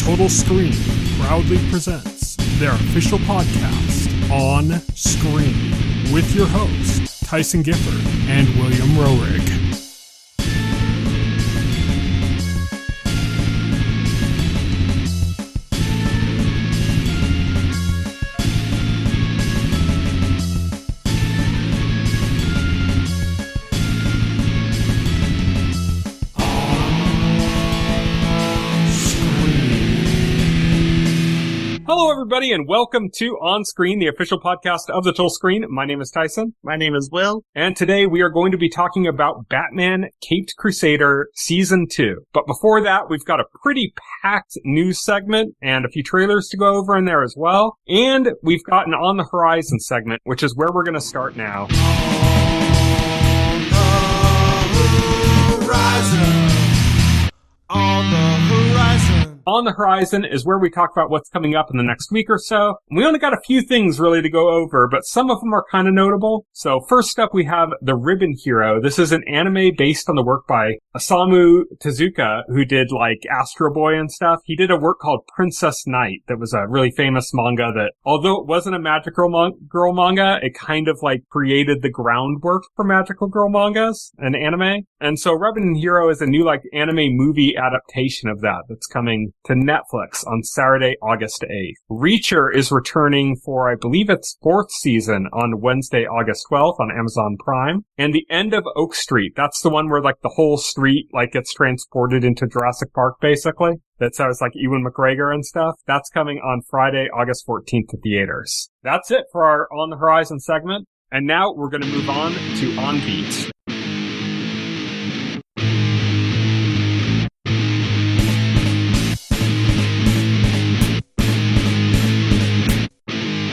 Total Screen proudly presents their official podcast, On Screen, with your hosts, Tyson Gifford and William Rohrig. Hello, everybody, and welcome to On Screen, the official podcast of the Total Screen. My name is Tyson. My name is Will. And today we are going to be talking about Batman Caped Crusader Season 2. But before that, we've got a pretty packed news segment and a few trailers to go over in there as well. And we've got an On the Horizon segment, which is where we're going to start now. On the Horizon. On the Horizon is where we talk about what's coming up in the next week or so. We only got a few things really to go over, but some of them are kind of notable. So first up, we have The Ribbon Hero. This is an anime based on the work by Osamu Tezuka, who did like Astro Boy and stuff. He did a work called Princess Knight that was a really famous manga that, although it wasn't a magical girl manga, it kind of like created the groundwork for magical girl mangas and anime. And so Ribbon Hero is a new like anime movie adaptation of that that's coming to Netflix on Saturday, August 8th. Reacher is returning for, I believe it's 4th season on Wednesday, August 12th on Amazon Prime. And The End of Oak Street, that's the one where like the whole street like gets transported into Jurassic Park basically. That sounds like Ewan McGregor and stuff. That's coming on Friday, August 14th to theaters. That's it for our On the Horizon segment. And now we're going to move on to On Beat.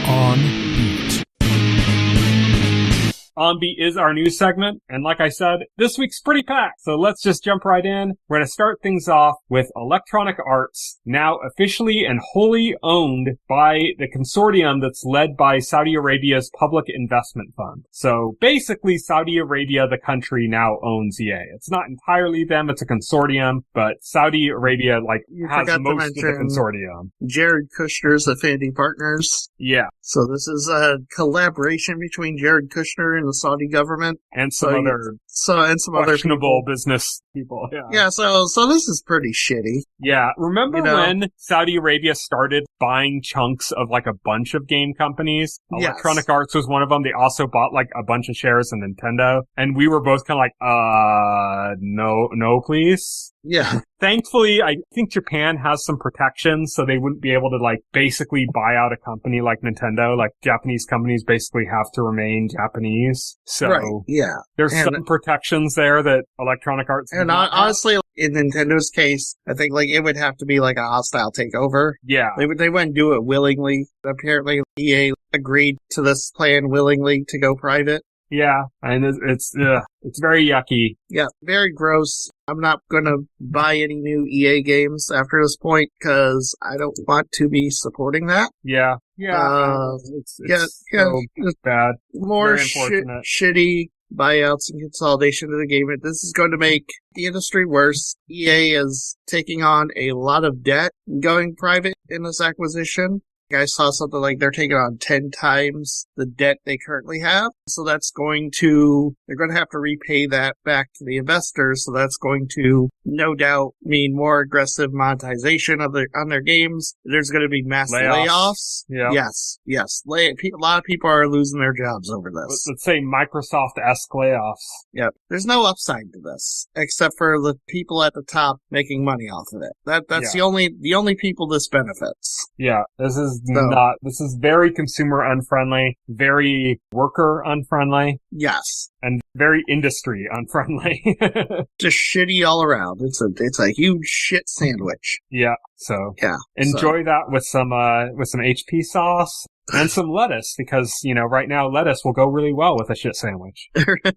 On Beat. On Beat is our news segment, and like I said, this week's pretty packed, so let's just jump right in. We're going to start things off with Electronic Arts, now officially and wholly owned by the consortium that's led by Saudi Arabia's Public Investment Fund. So basically, Saudi Arabia, the country, now owns EA. It's not entirely them, it's a consortium, but Saudi Arabia, like, has most of the consortium. Jared Kushner's Affinity Partners. Yeah. So this is a collaboration between Jared Kushner and the Saudi government. And some other questionable business people. Yeah. Yeah, so this is pretty shitty. Yeah. Remember when Saudi Arabia started buying chunks of like a bunch of game companies? Yes. Electronic Arts was one of them. They also bought like a bunch of shares in Nintendo. And we were both kind of like, no, please. Yeah. Thankfully, I think Japan has some protections, so they wouldn't be able to, like, basically buy out a company like Nintendo. Like, Japanese companies basically have to remain Japanese. So, right. Yeah. There's some protections there that Electronic Arts and honestly, in Nintendo's case, I think, like, it would have to be, like, a hostile takeover. Yeah. They wouldn't do it willingly. Apparently, EA agreed to this plan willingly to go private. Yeah, and it's very yucky. Yeah, very gross. I'm not gonna buy any new EA games after this point because I don't want to be supporting that. Yeah. It's bad. More shitty buyouts and consolidation of the game. This is going to make the industry worse. EA is taking on a lot of debt going private in this acquisition. I saw something like they're taking on 10 times the debt they currently have. So they're going to have to repay that back to the investors. So that's going to no doubt mean more aggressive monetization on their games. There's going to be mass layoffs. Yeah. Yes. A lot of people are losing their jobs over this. Let's say Microsoft-esque layoffs. Yeah. There's no upside to this except for the people at the top making money off of it. That's the only people this benefits. Yeah. This is very consumer unfriendly, very worker unfriendly. Yes. And very industry unfriendly. Just shitty all around. It's a huge shit sandwich. Yeah. So yeah. Enjoy that with some HP sauce and some lettuce because, right now lettuce will go really well with a shit sandwich.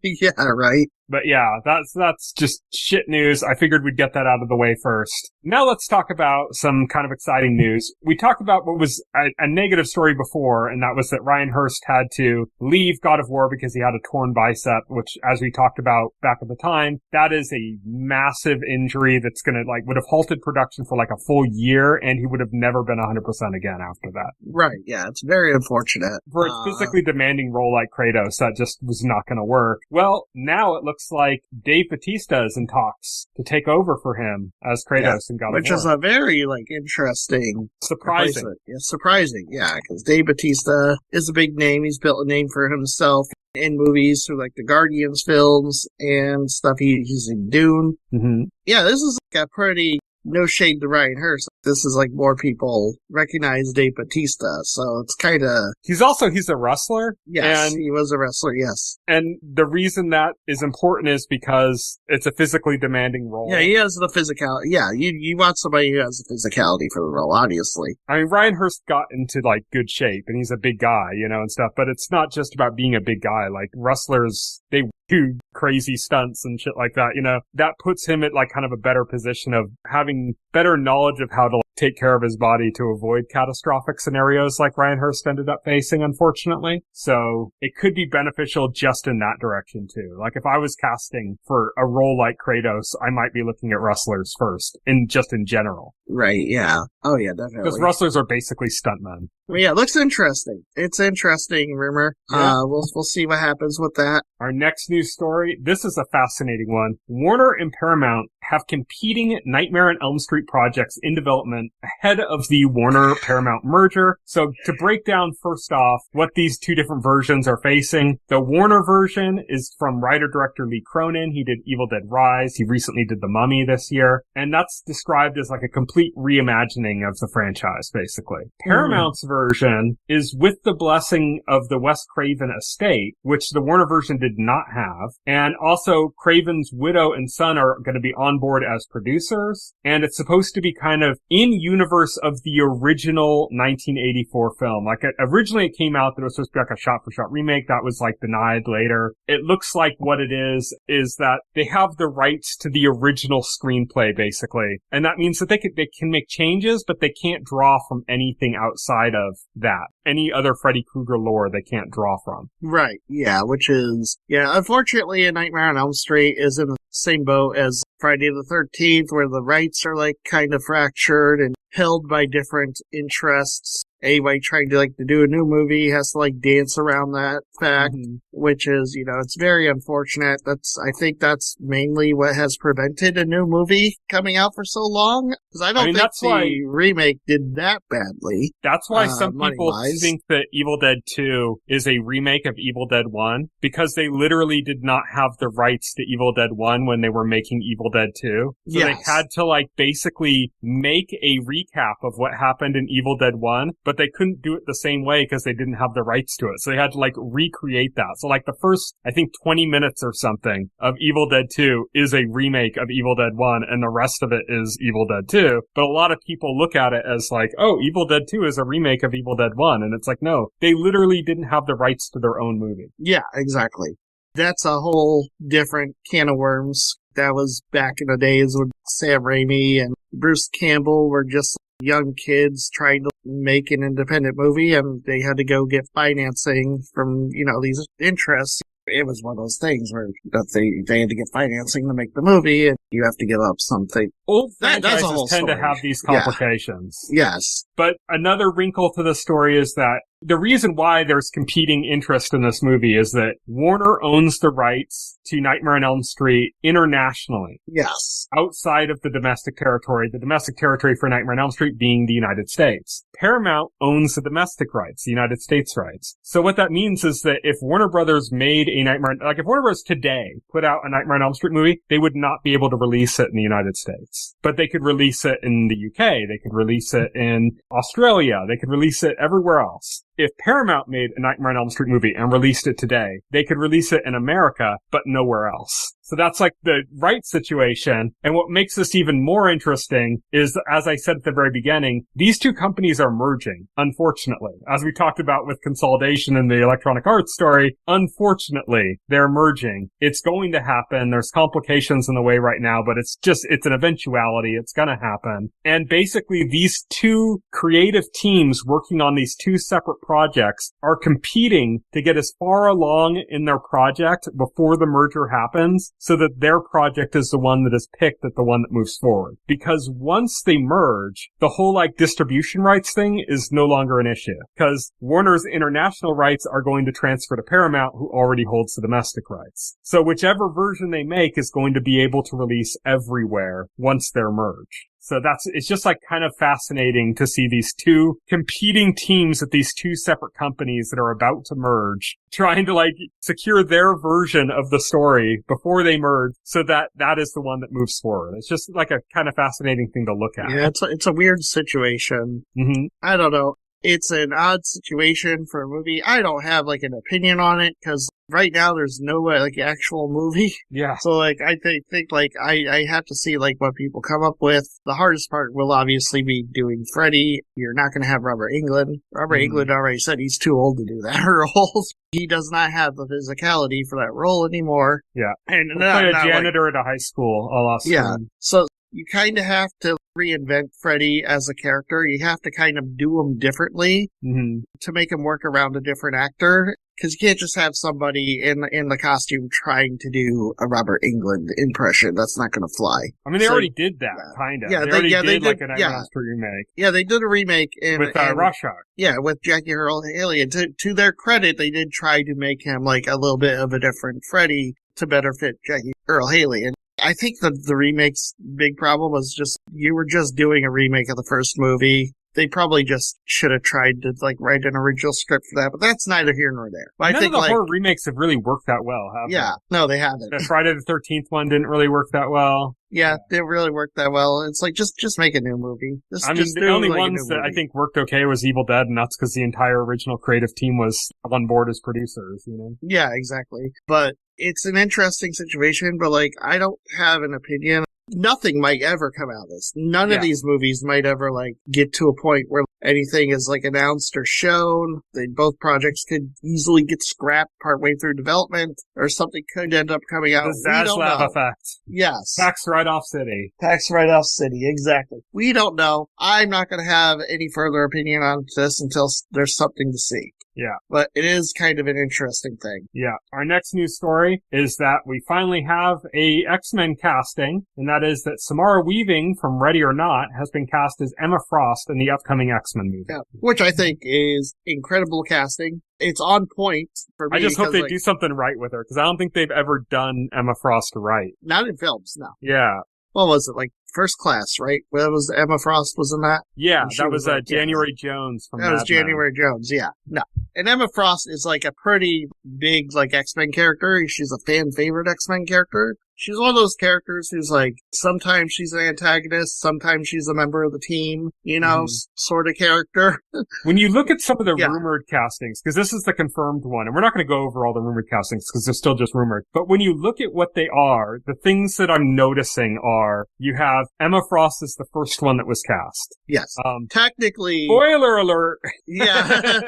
Yeah, right. But yeah, that's just shit news. I figured we'd get that out of the way first. Now let's talk about some kind of exciting news. We talked about what was a negative story before, and that was that Ryan Hurst had to leave God of War because he had a torn bicep, which, as we talked about back at the time, that is a massive injury that's gonna, would have halted production for a full year, and he would have never been 100% again after that. Right, yeah, it's very unfortunate. For a physically demanding role like Kratos, that just was not gonna work. Well, now it looks like Dave Bautista is in talks to take over for him as Kratos in God of War. Which is a very, interesting... Surprising. Yeah, surprising, yeah, because Dave Bautista is a big name. He's built a name for himself in movies through, the Guardians films and stuff. He's in Dune. Mm-hmm. Yeah, this is a pretty... No shade to Ryan Hurst. This is more people recognize Dave Bautista, so it's kind of... He's a wrestler. Yes, he was a wrestler, yes. And the reason that is important is because it's a physically demanding role. Yeah, he has the physicality. Yeah, you want somebody who has the physicality for the role, obviously. I mean, Ryan Hurst got into, good shape, and he's a big guy, and stuff, but it's not just about being a big guy. Wrestlers, they do crazy stunts and shit like that, that puts him at kind of a better position of having better knowledge of how to take care of his body to avoid catastrophic scenarios like Ryan Hurst ended up facing, unfortunately. So it could be beneficial just in that direction too. If I was casting for a role like Kratos, I might be looking at wrestlers first, just in general. Right, yeah. Oh yeah, definitely. Because wrestlers are basically stuntmen. Well, yeah, it looks interesting. It's interesting, rumor. Yeah. We'll see what happens with that. Our next news story, this is a fascinating one. Warner and Paramount have competing Nightmare on Elm Street projects in development ahead of the Warner-Paramount merger. So to break down first off what these two different versions are facing, the Warner version is from writer-director Lee Cronin. He did Evil Dead Rise. He recently did The Mummy this year. And that's described as a complete reimagining of the franchise, basically. Paramount's version is with the blessing of the Wes Craven estate, which the Warner version did not have. And also Craven's widow and son are going to be on board as producers. And it's supposed to be kind of in universe of the original 1984 film. Originally it came out that it was supposed to be a shot-for-shot remake. That was denied later. It looks like what it is that they have the rights to the original screenplay, basically. And that means that they can make changes, but they can't draw from anything outside of that. Any other Freddy Krueger lore they can't draw from. Right, yeah, which is... Yeah, unfortunately, A Nightmare on Elm Street is in the same boat as Friday the 13th, where the rights are kind of fractured and held by different interests. Anybody trying to do a new movie has to dance around that fact, which is, it's very unfortunate. I think that's mainly what has prevented a new movie coming out for so long. Because I don't think the remake did that badly. That's why some people think that Evil Dead 2 is a remake of Evil Dead 1, because they literally did not have the rights to Evil Dead 1 when they were making Evil Dead 2. So they had to basically make a recap of what happened in Evil Dead 1, but they couldn't do it the same way because they didn't have the rights to it. So they had to recreate that. So the first, I think 20 minutes or something of Evil Dead 2 is a remake of Evil Dead 1 and the rest of it is Evil Dead 2. But a lot of people look at it as oh, Evil Dead 2 is a remake of Evil Dead 1. And it's no, they literally didn't have the rights to their own movie. Yeah, exactly. That's a whole different can of worms. That was back in the days when Sam Raimi and Bruce Campbell were just young kids trying to make an independent movie, and they had to go get financing from, these interests. It was one of those things where they had to get financing to make the movie, and you have to give up something. Old franchises tend to have these complications. Yeah. Yes. But another wrinkle to the story is that the reason why there's competing interest in this movie is that Warner owns the rights to Nightmare on Elm Street internationally. Yes. Outside of the domestic territory for Nightmare on Elm Street being the United States. Paramount owns the domestic rights, the United States rights. So what that means is that if Warner Brothers made a if Warner Brothers today put out a Nightmare on Elm Street movie, they would not be able to release it in the United States. But they could release it in the UK, they could release it in Australia, they could release it everywhere else. If Paramount made a Nightmare on Elm Street movie and released it today, they could release it in America, but nowhere else. So So that's like the right situation. And what makes this even more interesting is, as I said at the very beginning, these two companies are merging, unfortunately. As we talked about with consolidation in the Electronic Arts story, unfortunately, they're merging. It's going to happen. There's complications in the way right now, but it's an eventuality. It's going to happen. And basically, these two creative teams working on these two separate projects are competing to get as far along in their project before the merger happens so that their project is the one that is picked at the one that moves forward. Because once they merge, the whole like distribution rights thing is no longer an issue because Warner's international rights are going to transfer to Paramount, who already holds the domestic rights. So whichever version they make is going to be able to release everywhere once they're merged. So it's just like kind of fascinating to see these two competing teams at these two separate companies that are about to merge, trying to like secure their version of the story before they merge so that is the one that moves forward. It's just like a kind of fascinating thing to look at. Yeah, it's a weird situation. Mm-hmm. I don't know. It's an odd situation for a movie. I don't have like an opinion on it because right now there's no like actual movie. Yeah. So like I think like I have to see like what people come up with. The hardest part will obviously be doing Freddy. You're not going to have Robert Englund. Robert Englund already said he's too old to do that role. He does not have the physicality for that role anymore. Yeah. And we'll play a janitor at a high school. Yeah. So you kind of have to reinvent Freddy as a character. You have to kind of do him differently to make him work around a different actor. Because you can't just have somebody in the costume trying to do a Robert Englund impression. That's not going to fly. I mean, they already did that, kind of. Yeah, they did like an Elm Street remake. Yeah, they did a remake with Rohrig. Yeah, with Jackie Earle Haley. And to their credit, they did try to make him like a little bit of a different Freddy to better fit Jackie Earle Haley. And I think the remake's big problem was just you were just doing a remake of the first movie. They probably just should have tried to like write an original script for that, but that's neither here nor there. But None I think of the horror remakes have really worked that well, have they? Yeah, no, they haven't. The Friday the 13th one didn't really work that well. Yeah, they really worked that well. It's like just make a new movie. The only ones that I think worked okay was Evil Dead, and that's because the entire original creative team was on board as producers, you know? Yeah, exactly. But it's an interesting situation, but like I don't have an opinion. Nothing might ever come out of this. None of these movies might ever like get to a point where anything is like announced or shown. Both projects could easily get scrapped partway through development, or something could end up coming out. The Zaslav effect. Yes. Tax write-off city. Tax write-off city, exactly. We don't know. I'm not going to have any further opinion on this until there's something to see. Yeah. But it is kind of an interesting thing. Yeah. Our next news story is that we finally have a X-Men casting, and that is that Samara Weaving from Ready or Not has been cast as Emma Frost in the upcoming X-Men movie. Yeah, which I think is incredible casting. It's on point for me. I just hope they do something right with her, because I don't think they've ever done Emma Frost right. Not in films, no. Yeah. What was it, like First Class, right? That was Emma Frost was in that? Yeah, that was January Jones from That was January Jones, yeah. No. And Emma Frost is like a pretty big, like, X-Men character. She's a fan favorite X-Men character. She's one of those characters who's like, sometimes she's an antagonist, sometimes she's a member of the team, you know, sort of character. When you look at some of the rumored castings, because this is the confirmed one, and we're not going to go over all the rumored castings because they're still just rumored, but when you look at what they are, the things that I'm noticing are, you have Emma Frost is the first one that was cast. Yes. Technically. Spoiler alert! Yeah.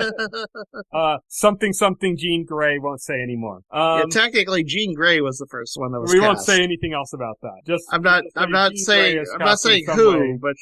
Something Jean Grey won't say anymore. Technically Jean Grey was the first one that was we cast. won't say anything else about that. I'm not saying who, but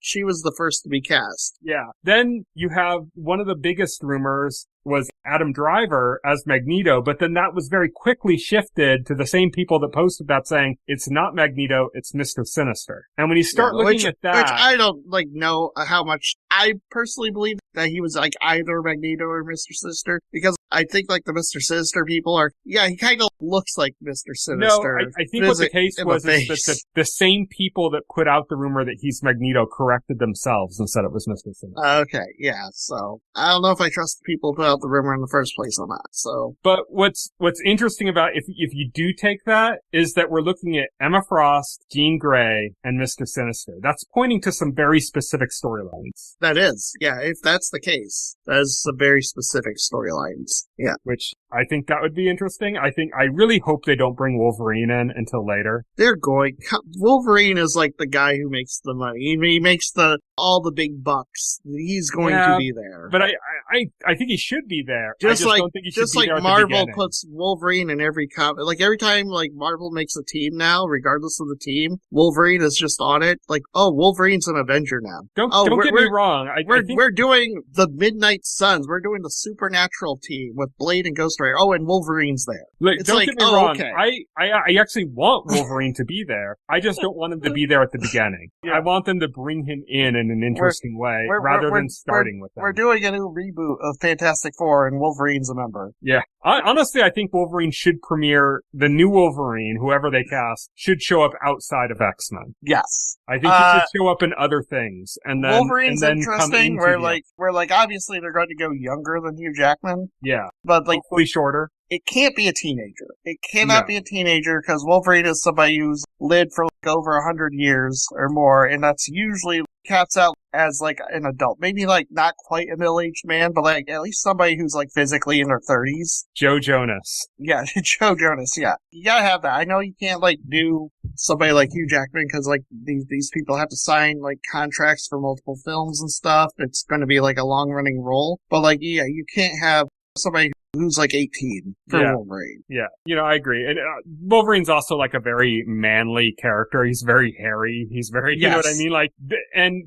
she was the first to be cast. Yeah. Then you have one of the biggest rumors was Adam Driver as Magneto, but then that was very quickly shifted to the same people that posted that saying it's not Magneto, it's Mr. Sinister. And when you start looking at that, which I don't like know how much I personally believe that he was like either Magneto or Mr. Sinister, because I think like the Mr. Sinister people are, he kind of looks like Mr. Sinister. No, I think what the case was is that the same people that put out the rumor that he's Magneto corrected themselves and said it was Mr. Sinister. Okay, yeah, so I don't know if I trust the people who put out the rumor in the first place on that. So, but what's interesting about if you do take that is that we're looking at Emma Frost, Jean Grey, and Mr. Sinister. That's pointing to some very specific storylines. That is, yeah. If that's the case, that is some very specific storylines. Yeah, which I think that would be interesting. I really hope they don't bring Wolverine in until later. They're going. Wolverine is like the guy who makes the money. He makes all the big bucks. He's going to be there. But I think he should be there. Just don't think he should be there at Marvel the beginning. puts Wolverine in every comic. Like every time like Marvel makes a team now, regardless of the team, Wolverine is just on it. Like, oh, Wolverine's an Avenger now. Don't get me wrong. We're doing the Midnight Suns. We're doing the Supernatural team with Blade and Ghost Rider. Oh, and Wolverine's there. Don't get me wrong. Okay. I actually want Wolverine to be there. I just don't want him to be there at the beginning. Yeah. I want them to bring him in an interesting way rather than starting with him. We're doing a new reboot of Fantastic Four, and Wolverine's a member. Yeah. Honestly, I think Wolverine should premiere, the new Wolverine, whoever they cast, should show up outside of X-Men. Yes. I think he should show up in other things. And then Wolverine's and then interesting, where obviously they're going to go younger than Hugh Jackman. Yeah. But like, hopefully shorter. It can't be a teenager. It cannot be a teenager because Wolverine is somebody who's lived for like over 100 years or more, and that's usually caps out as like an adult. Maybe like not quite a middle-aged man, but like at least somebody who's like physically in their 30s. Joe Jonas. Yeah, Joe Jonas, yeah. You gotta have that. I know you can't like do somebody like Hugh Jackman because like these people have to sign like contracts for multiple films and stuff. It's going to be like a long-running role. But like, yeah, you can't have somebody who's like 18 for Wolverine. Yeah, I agree. And Wolverine's also like a very manly character. He's very hairy. He's very, you know what I mean? Like, and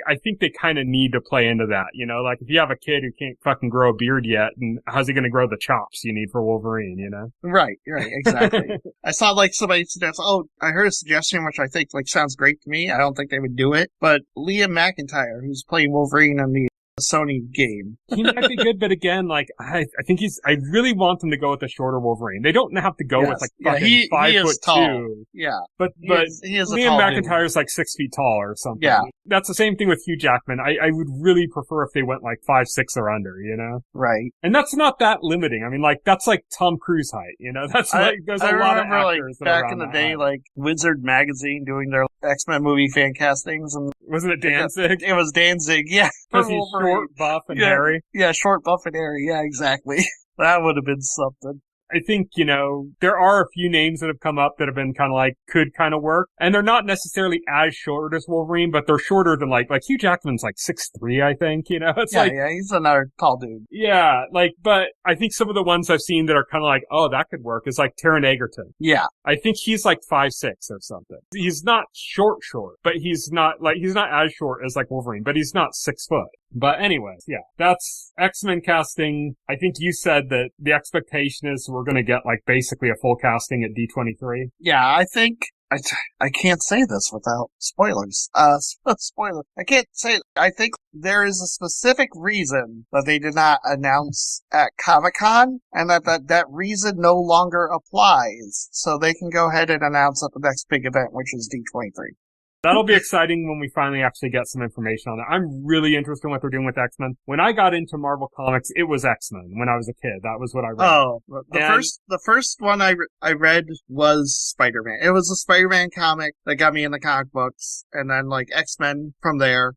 I think they kind of need to play into that, like if you have a kid who can't fucking grow a beard yet, and how's he going to grow the chops you need for Wolverine, Right, exactly. I saw like somebody suggest, I heard a suggestion which I think like sounds great to me. I don't think they would do it, but Liam McIntyre, who's playing Wolverine on the Sony game. He might be good, but again, like, I think I really want them to go with the shorter Wolverine. They don't have to go with like fucking 5'2". Tall. Yeah. But he is a Liam tall McIntyre's like 6 feet tall or something. Yeah. That's the same thing with Hugh Jackman. I would really prefer if they went like 5'6" or under, Right. And that's not that limiting. I mean, like, that's like Tom Cruise height, That's like, there's a lot of actors like, back in the day, like, Wizard Magazine doing their X-Men movie fan castings, and wasn't it Danzig? It was Danzig, yeah. Because he's short, buff, and hairy. Yeah, short, buff, and hairy. Yeah, exactly. That would have been something. I think, there are a few names that have come up that have been kind of like, could kind of work. And they're not necessarily as short as Wolverine, but they're shorter than like Hugh Jackman's like 6'3", I think, It's yeah, he's another tall dude. Yeah, but I think some of the ones I've seen that are kind of like, oh, that could work is like Taron Egerton. Yeah. I think he's like 5'6" or something. He's not short, but he's not as short as like Wolverine, but he's not 6 foot. But anyways, yeah, that's X-Men casting. I think you said that the expectation is we're going to get like basically a full casting at D23. Yeah, I think I can't say this without spoilers. Spoiler. I can't say it. I think there is a specific reason that they did not announce at Comic-Con, and that reason no longer applies. So they can go ahead and announce at the next big event, which is D23. That'll be exciting when we finally actually get some information on that. I'm really interested in what they're doing with X-Men. When I got into Marvel Comics, it was X-Men when I was a kid. That was what I read. Oh, the first one I read was Spider-Man. It was a Spider-Man comic that got me in the comic books, and then like X-Men from there,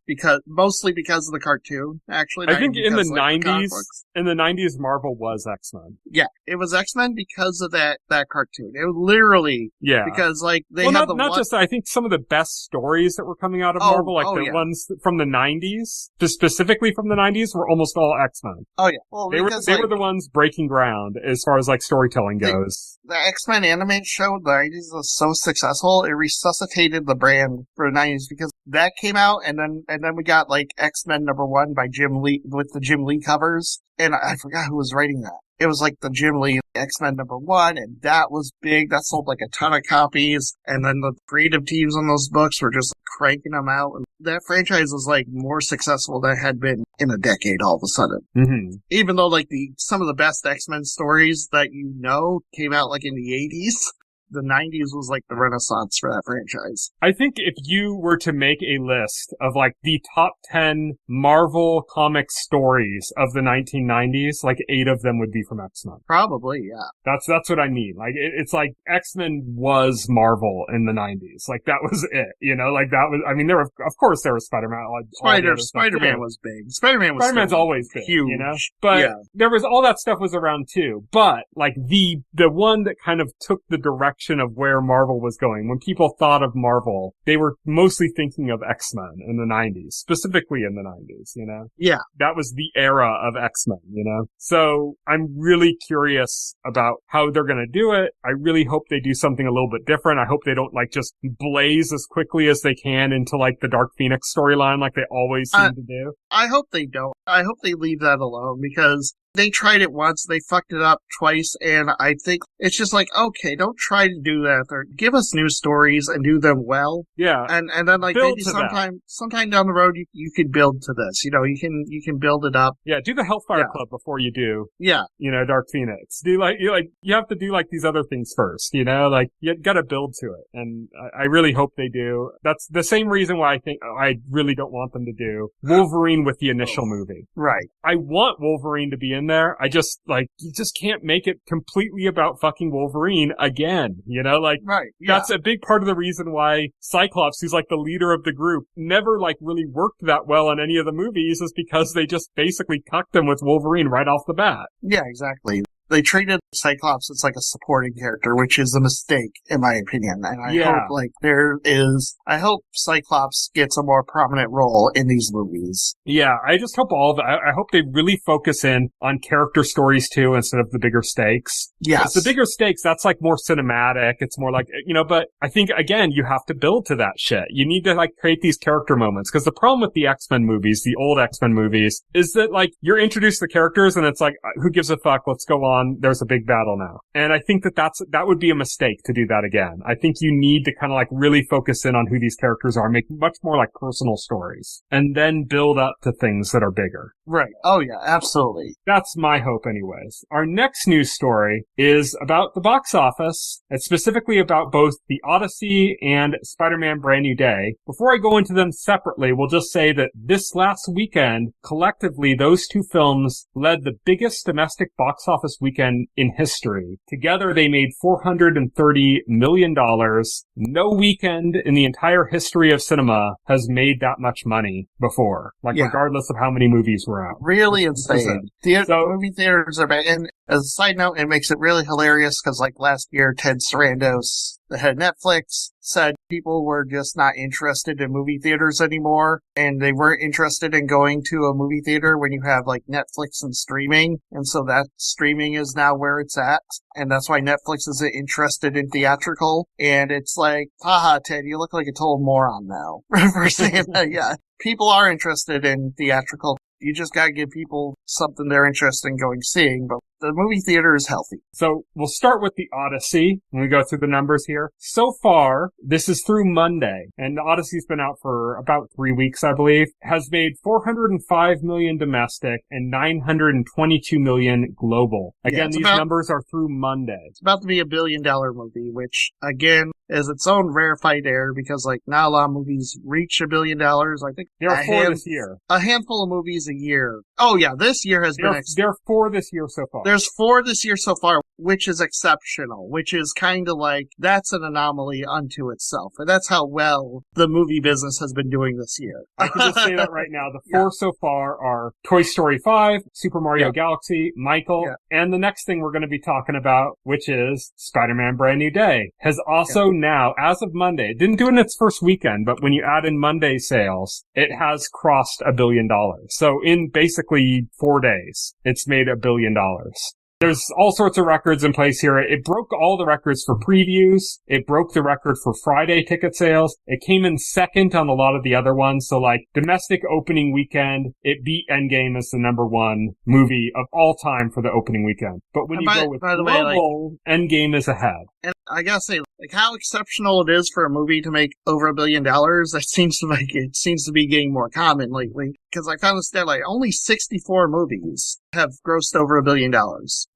mostly because of the cartoon, actually. I think in the 90s, Marvel was X-Men. Yeah, it was X-Men because of that cartoon. It was literally, because like they had I think some of the best stories that were coming out of Marvel, ones from the 90s, specifically from the 90s, were almost all X-Men. Oh yeah. Well, they were the ones breaking ground as far as like storytelling goes. The X-Men animated show in the 90s was so successful, it resuscitated the brand for the 90s because that came out, and then we got like X-Men #1 by Jim Lee with the Jim Lee covers, and I forgot who was writing that. It was like the Jim Lee X-Men #1, and that was big. That sold like a ton of copies. And then the creative teams on those books were just cranking them out. And that franchise was like more successful than it had been in a decade all of a sudden. Mm-hmm. Even though like some of the best X-Men stories that came out like in the 80s. the 90s was like the renaissance for that franchise. I think if you were to make a list of like the top 10 Marvel comic stories of the 1990s, like 8 of them would be from X-Men. Probably, yeah. That's what I mean. Like, it's like X-Men was Marvel in the 90s. Like, that was it, you know? Like, that was, I mean, of course there was Spider-Man. Spider-Man was big. Spider-Man's always big, huge. You know? But there was, all that stuff was around too. But, like, the one that kind of took the direction of where Marvel was going, when people thought of Marvel, they were mostly thinking of X-Men in the 90s, specifically in the 90s, you know? Yeah. That was the era of X-Men, you know? So I'm really curious about how they're going to do it. I really hope they do something a little bit different. I hope they don't like just blaze as quickly as they can into like the Dark Phoenix storyline like they always seem to do. I hope they don't. I hope they leave that alone because they tried it once, they fucked it up twice, and I think it's just like, okay, don't try to do that. Or give us new stories and do them well. Yeah. And then like maybe sometime down the road you could build to this. You know, you can build it up. Yeah, do the Hellfire Club before you do. Yeah. You know, Dark Phoenix. You have to do like these other things first, you know? Like you gotta build to it. And I really hope they do. That's the same reason why I think I really don't want them to do Wolverine with the initial movie. Right. I want Wolverine to be in there. I just, like, you just can't make it completely about fucking Wolverine again, you know? Like, right, yeah. That's a big part of the reason why Cyclops, who's like the leader of the group, never, like, really worked that well in any of the movies is because they just basically cucked him with Wolverine right off the bat. Yeah, exactly. They treated Cyclops as like a supporting character, which is a mistake, in my opinion. And I hope Cyclops gets a more prominent role in these movies. Yeah, I just hope I hope they really focus in on character stories too, instead of the bigger stakes. Yes. The bigger stakes, that's like more cinematic. It's more like, you know, but I think again, you have to build to that shit. You need to like create these character moments. Cause the problem with the X-Men movies, the old X-Men movies, is that like you're introduced to the characters and it's like, who gives a fuck? Let's go on. There's a big battle now. And I think that would be a mistake to do that again. I think you need to kind of like really focus in on who these characters are, make much more like personal stories, and then build up to things that are bigger. Right. Oh yeah, absolutely. That's my hope anyways. Our next news story is about the box office. It's specifically about both the Odyssey and Spider-Man Brand New Day. Before I go into them separately, we'll just say that this last weekend, collectively, those two films led the biggest domestic box office weekend in history. Together, they made $430 million. No weekend in the entire history of cinema has made that much money before. Regardless of how many movies were out. Really insane. Movie theaters are bad. And as a side note, it makes it really hilarious because like last year, Ted Sarandos, the head of Netflix, said people were just not interested in movie theaters anymore, and they weren't interested in going to a movie theater when you have like Netflix and streaming, and so that streaming is now where it's at, and that's why Netflix isn't interested in theatrical, and it's like, haha, Ted, you look like a total moron now for saying that. Yeah, people are interested in theatrical. You just gotta give people something they're interested in going seeing, but the movie theater is healthy. So we'll start with the Odyssey when we go through the numbers here. So far, this is through Monday, and the Odyssey's been out for about 3 weeks, I believe, has made $405 million domestic and $922 million global. Again, these numbers are through Monday. It's about to be $1 billion movie, which, again, is its own rarefied air because, like, not a lot of movies reach $1 billion. I think there are 4 this year. A handful of movies a year. Oh, yeah, this year has been... There are 4 this year so far. There's 4 this year so far, which is exceptional, which is kind of like, that's an anomaly unto itself. And that's how well the movie business has been doing this year. I can just say that right now. The 4 so far are Toy Story 5, Super Mario Galaxy, Michael, and the next thing we're going to be talking about, which is Spider-Man Brand New Day, has also now, as of Monday, it didn't do it in its first weekend, but when you add in Monday sales, it has crossed $1 billion. So in basically 4 days, it's made $1 billion. There's all sorts of records in place here. It broke all the records for previews. It broke the record for Friday ticket sales. It came in second on a lot of the other ones. So like domestic opening weekend, it beat Endgame as the #1 movie of all time for the opening weekend. But when you go with global, Endgame is ahead. And I gotta say, like how exceptional it is for a movie to make over $1 billion, that seems to be getting more common lately. because I found this stat, like, only 64 movies have grossed over $1 billion.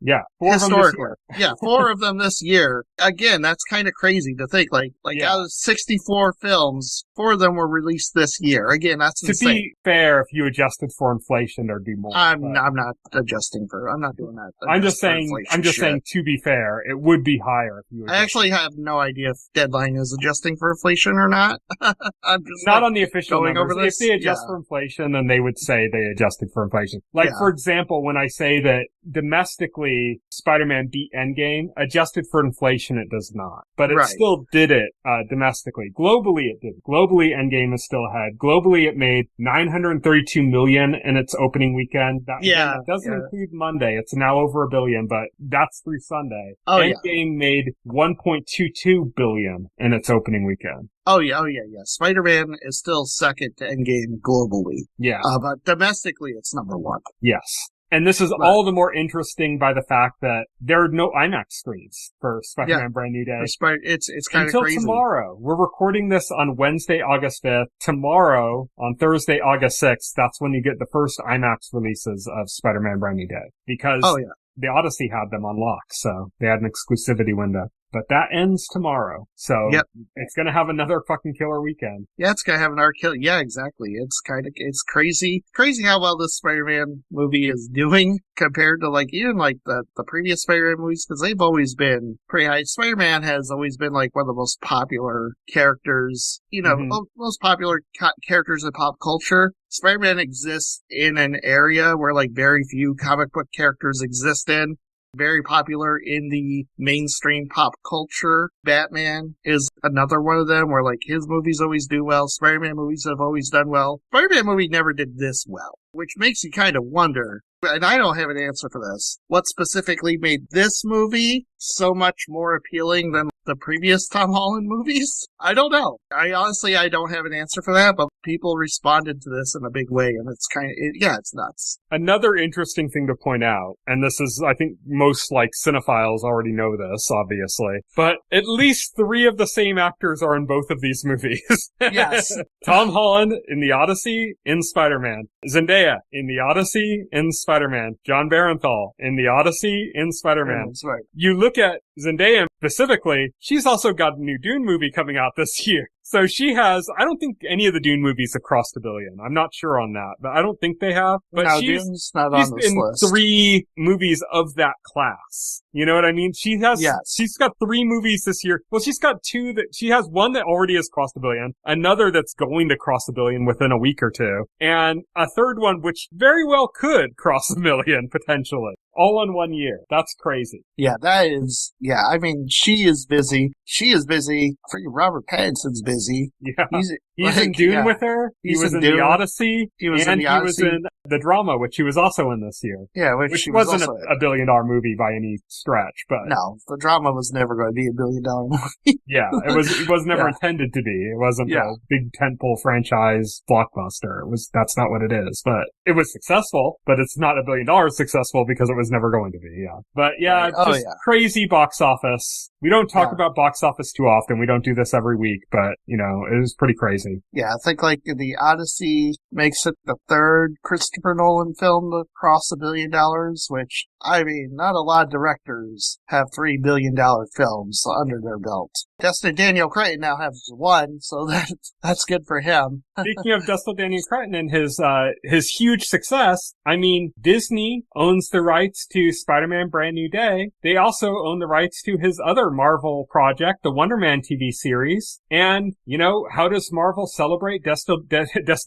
Yeah. Historically. Yeah, 4 of them this year. Again, that's kind of crazy to think. Like out of 64 films, 4 of them were released this year. Again, that's insane. To be fair, if you adjusted for inflation, there'd be more. I'm not adjusting for. I'm not doing that. I'm just saying. To be fair, it would be higher if you. I actually have no idea if Deadline is adjusting for inflation or not. I'm just not on the official going numbers. over this. If they adjust for inflation, then they would say they adjusted for inflation. Like, for example, when I say that domestically Spider-Man beat Endgame, adjusted for inflation, it does not. But it still did it domestically. Globally, it did. Globally, Endgame is still ahead. Globally, it made $932 million in its opening weekend. That doesn't include Monday. It's now over $1 billion, but that's through Sunday. Endgame made $1.22 billion in its opening weekend. Oh yeah. Spider-Man is still second to Endgame globally. Yeah. But domestically, it's number 1. Yes. And this is all the more interesting by the fact that there are no IMAX screens for Spider-Man Brand New Day. It's kind of crazy. Until tomorrow. We're recording this on Wednesday, August 5th. Tomorrow, on Thursday, August 6th, that's when you get the first IMAX releases of Spider-Man Brand New Day. Because the Odyssey had them on lock, so they had an exclusivity window. But that ends tomorrow. So it's going to have another fucking killer weekend. Yeah, it's going to have another killer. Yeah, exactly. It's crazy. Crazy how well this Spider-Man movie is doing compared to even the previous Spider-Man movies, because they've always been pretty high. Spider-Man has always been one of the most popular characters, most popular characters in pop culture. Spider-Man exists in an area where very few comic book characters exist in. Very popular in the mainstream pop culture. Batman is another one of them where his movies always do well. Spider-Man movies have always done well. Spider-Man movie never did this well, which makes you kind of wonder, and I don't have an answer for this, what specifically made this movie so much more appealing than the previous Tom Holland movies? I don't know. I don't have an answer for that, but people responded to this in a big way, and it's it's nuts. Another interesting thing to point out, and this is, I think most cinephiles already know this, obviously, but at least 3 of the same actors are in both of these movies. Yes. Tom Holland in The Odyssey, in Spider-Man. Zendaya in The Odyssey, in Spider-Man. John Barenthal in The Odyssey, in Spider-Man. That's right. You look at Zendaya specifically, she's also got a new Dune movie coming out this year. So she has, I don't think any of the Dune movies have crossed $1 billion. I'm not sure on that, but I don't think they have. But no, Dune's not on this list. 3 movies of that class. You know what I mean? She's got 3 movies this year. Well, she's got 2 she has one that already has crossed $1 billion, another that's going to cross $1 billion within a week or 2, and a third one which very well could cross $1 million potentially. All in 1 year. That's crazy. Yeah, that is, I mean, she is busy. Freaking Robert Pattinson's busy. Yeah. He's in Dune with her. He was in The Odyssey. He was in the drama, which he was also in this year. Yeah, which wasn't a $1 billion movie by any stretch, but. No, the drama was never going to be $1 billion movie. Yeah, it was never intended to be. It wasn't a big tentpole franchise blockbuster. That's not what it is, but it was successful, but it's not $1 billion successful because it was never going to be, But crazy box office. We don't talk about box office too often. We don't do this every week, but, it was pretty crazy. Yeah, I think The Odyssey makes it the 3rd Christopher Nolan film to cross $1 billion, which, I mean, not a lot of directors have $3 billion films under their belt. Destin Daniel Cretton now has 1, so that's good for him. Speaking of Destin Daniel Cretton and his huge success, I mean, Disney owns the rights to Spider-Man Brand New Day. They also own the rights to his other Marvel project, the Wonder Man TV series. And, how does Marvel celebrate Destin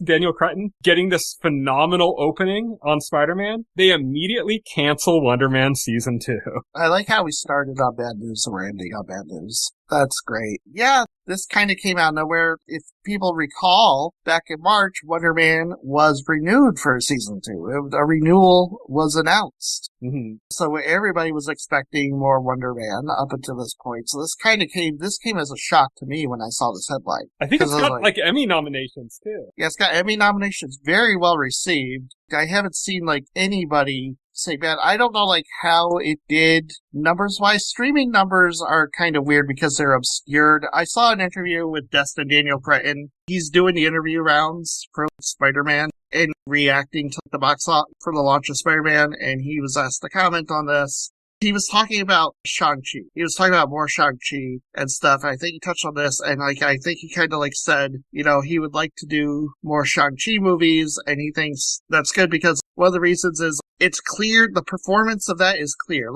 Daniel Cretton getting this phenomenal opening on Spider-Man? They immediately cancel Wonder Man Season 2. I like how we started on bad news and we're ending on bad news. That's great. Yeah, this kind of came out of nowhere. If people recall, back in March, Wonder Man was renewed for Season 2. A renewal was announced. Mm-hmm. So everybody was expecting more Wonder Man up until this point. So this came as a shock to me when I saw this headline. I think it's got Emmy nominations too. Yeah, it's got Emmy nominations, very well received. I haven't seen anybody say bad. I don't know how it did numbers wise. Streaming numbers are kind of weird because they're obscured. I saw an interview with Destin Daniel Cretton. He's doing the interview rounds for Spider-Man, in reacting to the box office for the launch of Spider-Man, and he was asked to comment on this. He was talking about Shang-Chi. He was talking about more Shang-Chi and stuff. I think he touched on this, and I think he kind of said, he would like to do more Shang-Chi movies, and he thinks that's good because one of the reasons is it's clear, the performance of that is clear.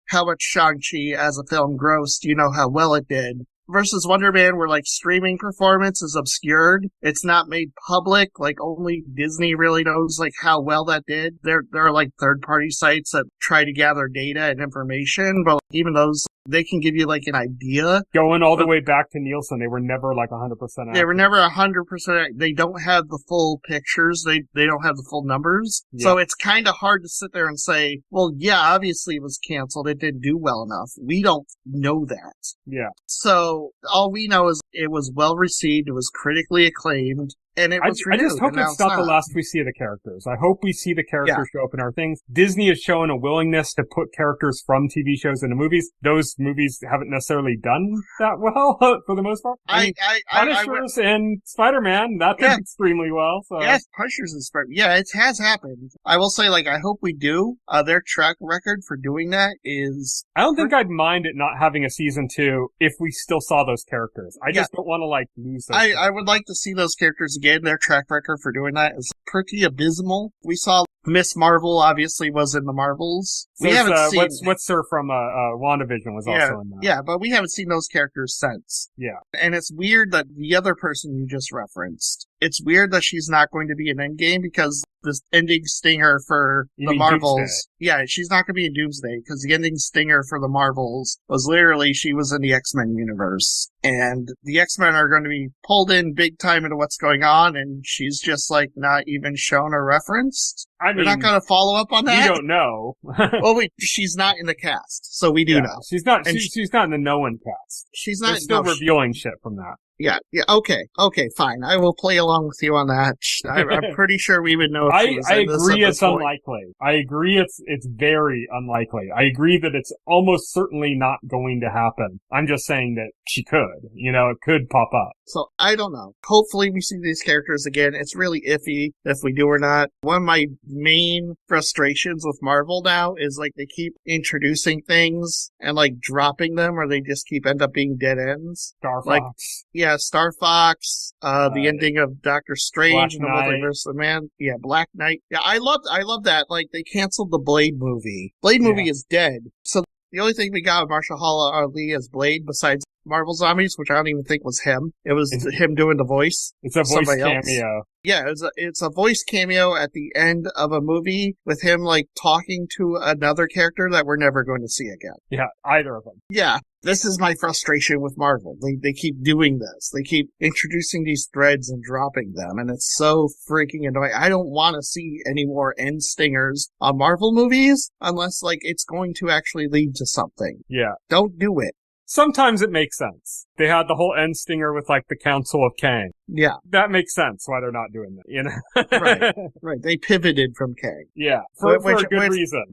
How much Shang-Chi as a film grossed, how well it did. Versus Wonder Man, where streaming performance is obscured. It's not made public. Only Disney really knows how well that did. There are third-party sites that try to gather data and information, but even those, they can give you an idea. Going all the way back to Nielsen, they were never 100% accurate. They were never 100%. They don't have the full pictures. They don't have the full numbers. Yeah. So it's kind of hard to sit there and say, well, yeah, obviously it was canceled. It didn't do well enough. We don't know that. Yeah. So all we know is it was well received. It was critically acclaimed. And it was renewed, I just hope it's not the last we see of the characters. I hope we see the characters show up in our things. Disney has shown a willingness to put characters from TV shows into movies. Those movies haven't necessarily done that well for the most part. Punishers and Spider-Man, that did extremely well. So. Yes, Punishers and Spider-Man. Yeah, it has happened. I will say, I hope we do. Their track record for doing that is... I don't think I'd mind it not having a season 2 if we still saw those characters. I just don't want to, lose those I would like to see those characters again. Their track record for doing that is pretty abysmal. We saw Miss Marvel obviously was in the Marvels. So we haven't seen what's her from WandaVision was also in that. Yeah, but we haven't seen those characters since. Yeah. And it's weird that the other person you just referenced, it's weird that she's not going to be in Endgame because this ending stinger for the Marvels. Doomsday. Yeah, she's not going to be in Doomsday because the ending stinger for the Marvels was literally she was in the X-Men universe. And the X-Men are going to be pulled in big time into what's going on, and she's just not even shown or referenced. We're not going to follow up on that. We don't know. Well, she's not in the cast, so we do know. She's not. She's not in the known cast. She's not. They're still revealing shit from that. Yeah, okay, fine. I will play along with you on that. I'm pretty sure we would know if she was in this. I agree it's unlikely. I agree it's very unlikely. I agree that it's almost certainly not going to happen. I'm just saying that she could. It could pop up. So, I don't know. Hopefully we see these characters again. It's really iffy if we do or not. One of my main frustrations with Marvel now is they keep introducing things and dropping them, or they just end up being dead ends. Star Fox. Yeah, Star Fox, the ending of Doctor Strange and the Multiverse of Man. Yeah, Black Knight. Yeah, I love that. They canceled the Blade movie. Blade movie is dead. So the only thing we got of Mahershala Ali as Blade besides Marvel Zombies, which I don't even think was him. It was him doing the voice. It's a voice cameo. Else. Yeah, it's a voice cameo at the end of a movie with him talking to another character that we're never going to see again. Yeah, either of them. Yeah. This is my frustration with Marvel. They keep doing this. They keep introducing these threads and dropping them, and it's so freaking annoying. I don't want to see any more end stingers on Marvel movies unless, it's going to actually lead to something. Yeah. Don't do it. Sometimes it makes sense. They had the whole end stinger with the Council of Kang. Yeah. That makes sense why they're not doing that, Right. They pivoted from Kang. Yeah. For a good reason.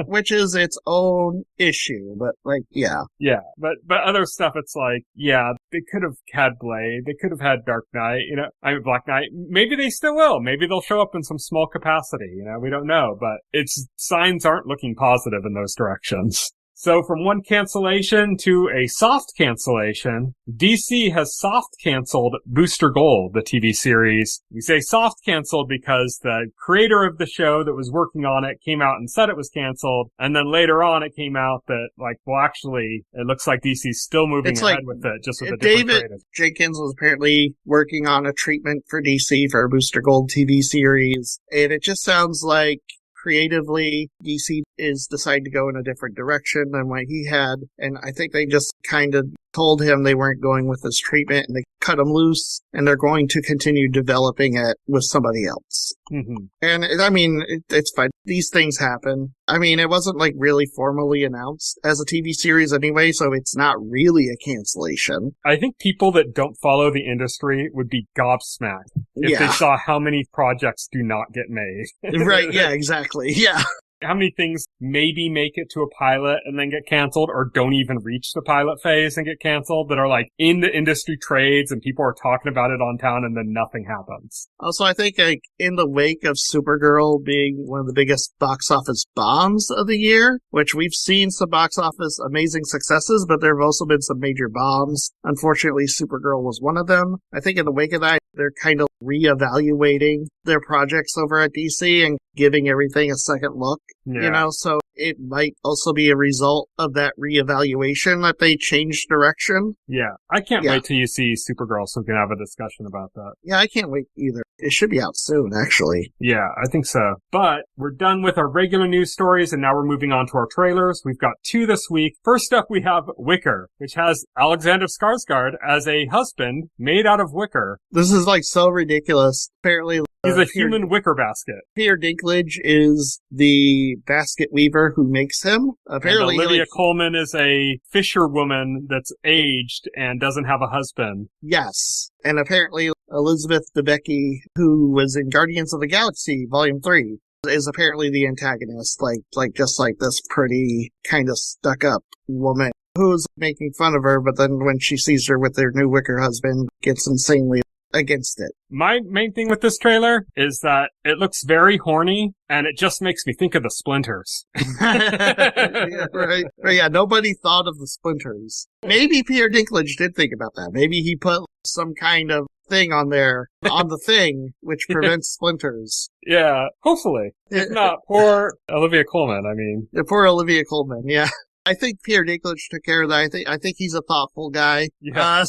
Which is its own issue, but yeah. Yeah. But other stuff, it's they could have had Blade. They could have had Dark Knight, Black Knight. Maybe they still will. Maybe they'll show up in some small capacity, we don't know, but signs aren't looking positive in those directions. So from one cancellation to a soft cancellation, DC has soft canceled Booster Gold, the TV series. We say soft canceled because the creator of the show that was working on it came out and said it was canceled, and then later on it came out that, actually, it looks like DC's still moving ahead with it, just with a different creative. David Jenkins was apparently working on a treatment for DC for a Booster Gold TV series, and it just sounds like creatively, DC is deciding to go in a different direction than what he had, and I think they just kind of told him they weren't going with this treatment, and they cut him loose, and they're going to continue developing it with somebody else. Mm-hmm. And, it's fine. These things happen. It wasn't, really formally announced as a TV series anyway, so it's not really a cancellation. I think people that don't follow the industry would be gobsmacked if they saw how many projects do not get made. Right, yeah, exactly, yeah. How many things maybe make it to a pilot and then get canceled, or don't even reach the pilot phase and get canceled, that are like in the industry trades and people are talking about it on town and then nothing happens? Also, I think like in the wake of Supergirl being one of the biggest box office bombs of the year, which we've seen some box office amazing successes, but there have also been some major bombs. Unfortunately, Supergirl was one of them. I think in the wake of that, they're kind of reevaluating their projects over at DC and giving everything a second look, so it might also be a result of that reevaluation that they changed direction. Yeah, I can't wait till you see Supergirl so we can have a discussion about that. Yeah, I can't wait either. It should be out soon, actually. Yeah, I think so. But we're done with our regular news stories, and now we're moving on to our trailers. We've got 2 this week. First up, we have Wicker, which has Alexander Skarsgård as a husband made out of wicker. This is like so ridiculous. Apparently, he's a human wicker basket. Peter Dinklage is the basket weaver who makes him. Apparently, and Olivia Colman is a fisherwoman that's aged and doesn't have a husband. Yes. And apparently, Elizabeth Debicki, who was in Guardians of the Galaxy Volume 3, is apparently the antagonist, just like this pretty kind of stuck-up woman who's making fun of her, but then when she sees her with her new wicker husband, gets insanely against it. My main thing with this trailer is that it looks very horny, and it just makes me think of the Splinters. Yeah, right. Yeah, nobody thought of the Splinters. Maybe Peter Dinklage did think about that. Maybe he put some kind of thing on there, on the thing, which prevents splinters. Yeah, hopefully. If not, poor Olivia Colman, I mean. Yeah, poor Olivia Colman, yeah. I think Peter Dinklage took care of that. I think he's a thoughtful guy. Yeah.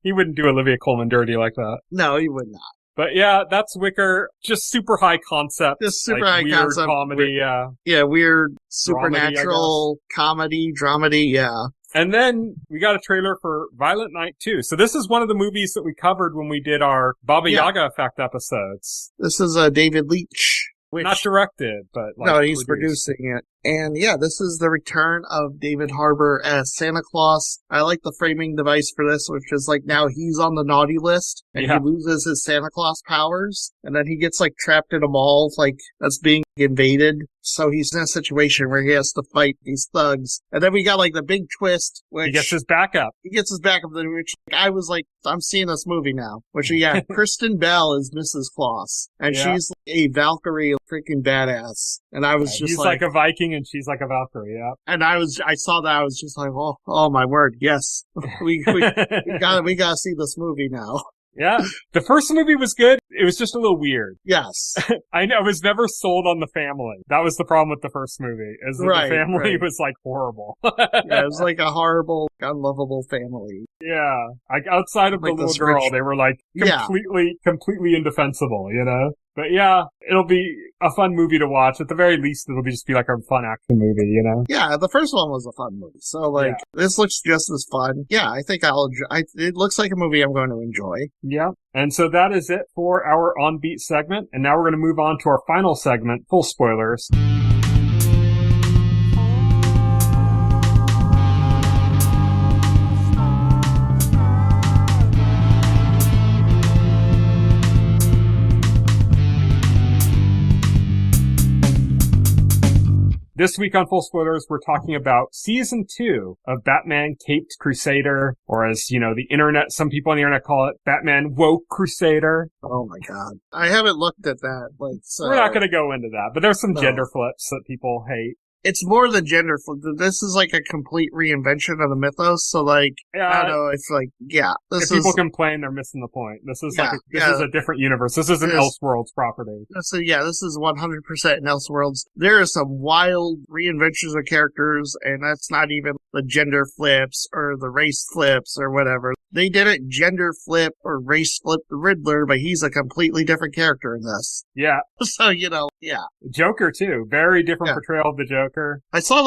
He wouldn't do Olivia Colman dirty like that. No, he would not. But yeah, that's Wicker. Just super high concept. Just super high weird concept. Comedy, yeah, weird supernatural dramedy, yeah. And then we got a trailer for Violent Night 2. So this is one of the movies that we covered when we did our Baba Yaga Effect episodes. This is David Leitch. Not directed, but no, he's producing it. And yeah, this is the return of David Harbour as Santa Claus. I like the framing device for this, which is like now he's on the naughty list and he loses his Santa Claus powers. And then he gets like trapped in a mall, like that's being invaded. So he's in a situation where he has to fight these thugs. And then we got like the big twist, which he gets his backup. Which I was like, I'm seeing this movie now. Which Kristen Bell is Mrs. Claus. And she's like a Valkyrie, freaking badass. And I was just he's like a Viking and she's like a Valkyrie, yeah. And I saw that, I was just like, oh my word, yes. we gotta see this movie now. Yeah. The first movie was good. It was just a little weird. Yes. I was never sold on the family. That was the problem with the first movie, is that the family was like horrible. Yeah, it was like a horrible, unlovable family. Yeah. Like outside of the little girl, they were like completely indefensible, you know? But yeah, it'll be a fun movie to watch. At the very least, it'll just be like a fun action movie, you know? Yeah, the first one was a fun movie. So this looks just as fun. Yeah, I think it looks like a movie I'm going to enjoy. Yeah. And so that is it for our On Beat segment. And now we're going to move on to our final segment, full spoilers. This week on Full Spoilers, we're talking about Season 2 of Batman Caped Crusader, or as, the internet, some people on the internet call it, Batman Woke Crusader. Oh my god. I haven't looked at that. We're not going to go into that, but there's some gender flips that people hate. It's more than gender flip. This is like a complete reinvention of the mythos. So I don't know. It's if people complain, they're missing the point. This is is a different universe. This is an Elseworlds property. So this is 100% in Elseworlds. There are some wild reinventions of characters, and that's not even the gender flips or the race flips or whatever. They didn't gender flip or race flip the Riddler, but he's a completely different character in this. Yeah. So, Joker, too. Very different portrayal of the Joker. I saw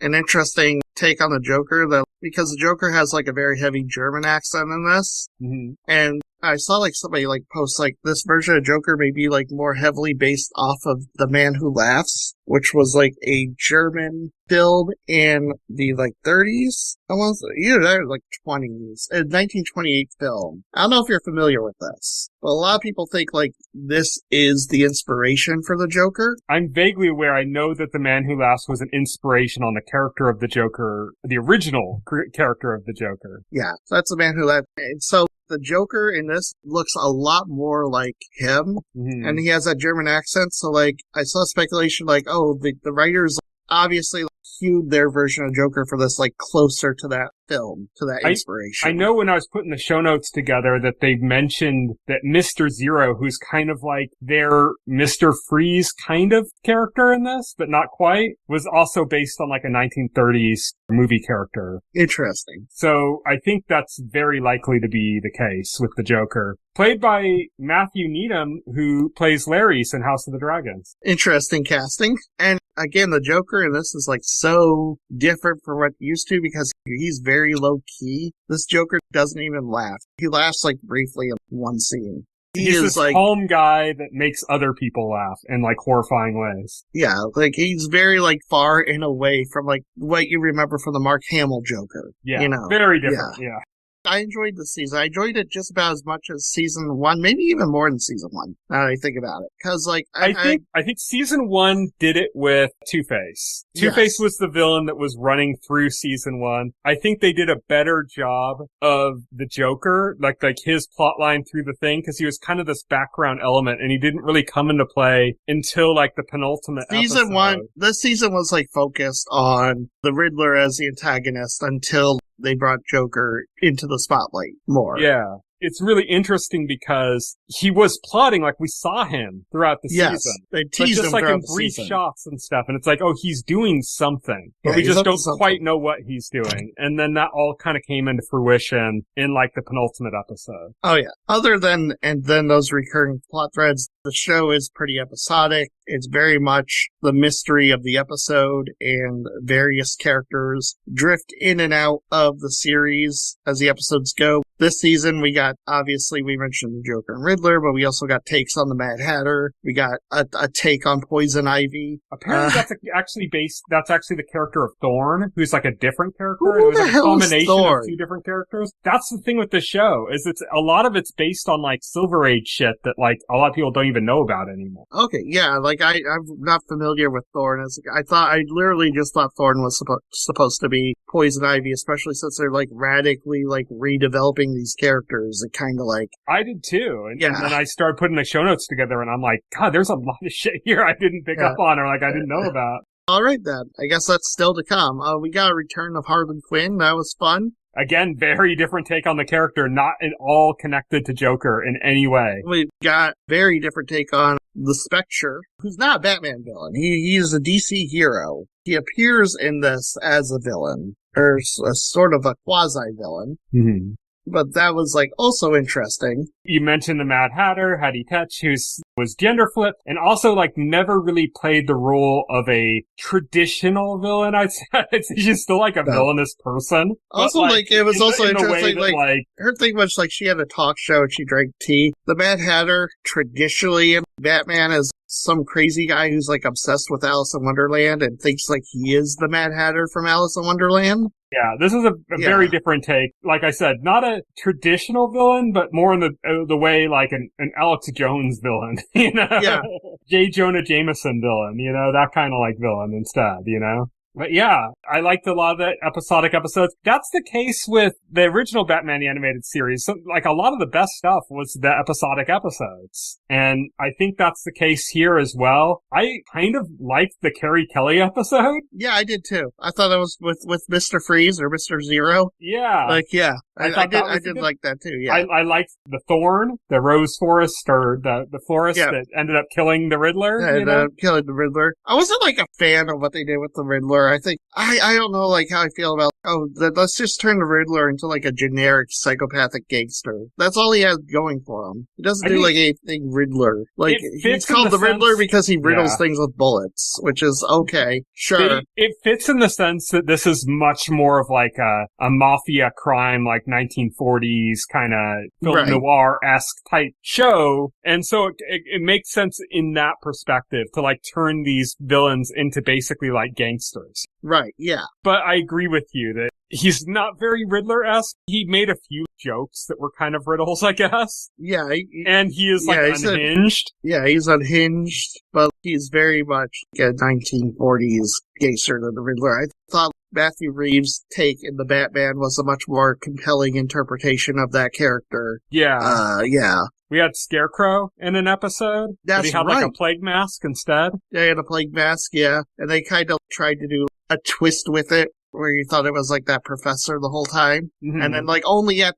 an interesting take on the Joker, because the Joker has like a very heavy German accent in this. Mm-hmm. And I saw like somebody like post like this version of Joker may be like more heavily based off of The Man Who Laughs, which was like a German build in the like 30s. Almost either that or like 20s, a 1928 film. I don't know if you're familiar with this, but a lot of people think like this is the inspiration for the Joker. I'm vaguely aware. I know that The Man Who Laughs was an inspiration on the character of the Joker, the original character of the Joker. Yeah, so that's The Man Who Laughs. And so the Joker in this looks a lot more like him, and he has that German accent. So like I saw speculation like, oh, the writers obviously skewed their version of Joker for this like closer to that film, to that inspiration. I know when I was putting the show notes together that they mentioned that Mr. Zero, who's kind of like their Mr. Freeze kind of character in this, but not quite, was also based on like a 1930s movie character. Interesting. So I think that's very likely to be the case with the Joker. Played by Matthew Needham, who plays Larys in House of the Dragons. Interesting casting. And again, the Joker in this is like so different from what used to because he's very low key. This Joker doesn't even laugh. He laughs like briefly in one scene. He's this like calm guy that makes other people laugh in like horrifying ways. Yeah, like he's very like far and away from like what you remember from the Mark Hamill Joker. Yeah, you know? Very different. Yeah. I enjoyed the season. I enjoyed it just about as much as season 1, maybe even more than season 1, now that I think about it. Because, like, I think season 1 did it with Two-Face. Two-Face was the villain that was running through season 1. I think they did a better job of the Joker, like his plotline through the thing, because he was kind of this background element, and he didn't really come into play until, like, the penultimate season episode. 1, this season was, like, focused on the Riddler as the antagonist until they brought Joker into the spotlight more. Yeah. It's really interesting because he was plotting, like we saw him throughout the season. They teased him like in the brief season. shots and stuff. And it's like, oh, he's doing something. But Yeah, we he's just up to don't something. quite know what he's doing. And then that all kind of came into fruition in like the penultimate episode. Oh yeah. Other than, and then those recurring plot threads, the show is pretty episodic. It's very much the mystery of the episode and various characters drift in and out of the series as the episodes go. This season, we got, obviously, we mentioned the Joker and Riddler, but we also got takes on the Mad Hatter. We got a take on Poison Ivy. Apparently that's actually the character of Thorn, who's like a different character. Who It was the like a hell is combination Thorn? of two different characters. That's the thing with the show, is a lot of it's based on like Silver Age shit that like a lot of people don't even know about anymore. Okay, yeah, like I'm not familiar with Thorn. I literally just thought Thorn was supposed to be Poison Ivy, especially since they're like radically like redeveloping these characters. It kind of like I did too, and Yeah. then I started putting the show notes together, and I'm like, God, there's a lot of shit here I didn't pick up on, or like I didn't know about. all right then. I guess that's still to come. We got a return of Harley Quinn. That was fun. Again, very different take on the character, not at all connected to Joker in any way. We got very different take on the Spectre, who's not a Batman villain. He is a DC hero. He appears in this as a villain, or a sort of a quasi-villain. Mm-hmm. But that was like also interesting. You mentioned the Mad Hatter, Hattie Tetch, who was gender flipped, and also like never really played the role of a traditional villain. I'd say she's still like a villainous person. Also, but, like it was also in the way interesting. that, Like her thing was like she had a talk show and she drank tea. The Mad Hatter traditionally in Batman is some crazy guy who's like obsessed with Alice in Wonderland and thinks like he is the Mad Hatter from Alice in Wonderland. Yeah, this is a very different take. Like I said, not a traditional villain, but more in the way like an Alex Jones villain, you know? Yeah. J. Jonah Jameson villain, you know? That kind of like villain instead, you know? But yeah, I liked a lot of the episodic episodes. That's the case with the original Batman the Animated Series. So, like, a lot of the best stuff was the episodic episodes. And I think that's the case here as well. I kind of liked the Carrie Kelly episode. Yeah, I did too. I thought it was with Mr. Freeze or Mr. Zero. Yeah. Like, yeah. I did good. like that too, yeah. I liked the Thorn, the Rose Forest, or the florist that ended up killing the Riddler. Yeah, you know? killing the Riddler. I wasn't like a fan of what they did with the Riddler. I think I don't know like how I feel about let's just turn the Riddler into like a generic psychopathic gangster. That's all he has going for him. He doesn't do like anything Riddler. Like, he's called the Riddler because he riddles things with bullets, which is okay. Sure. It fits in the sense that this is much more of like a mafia crime, like 1940s kind of film noir-esque type show. And so it makes sense in that perspective to like turn these villains into basically like gangsters. Right, yeah. But I agree with you that he's not very Riddler-esque. He made a few jokes that were kind of riddles, I guess. Yeah. And he is like unhinged. He's unhinged, but he's very much a 1940s gangster than the Riddler. I thought Matthew Reeves' take in the Batman was a much more compelling interpretation of that character. Yeah. Yeah. We had Scarecrow in an episode. That's he had like a plague mask instead. Yeah, he had a plague mask, yeah. And they kind of tried to do a twist with it, where you thought it was like that professor the whole time. Mm-hmm. And then like only at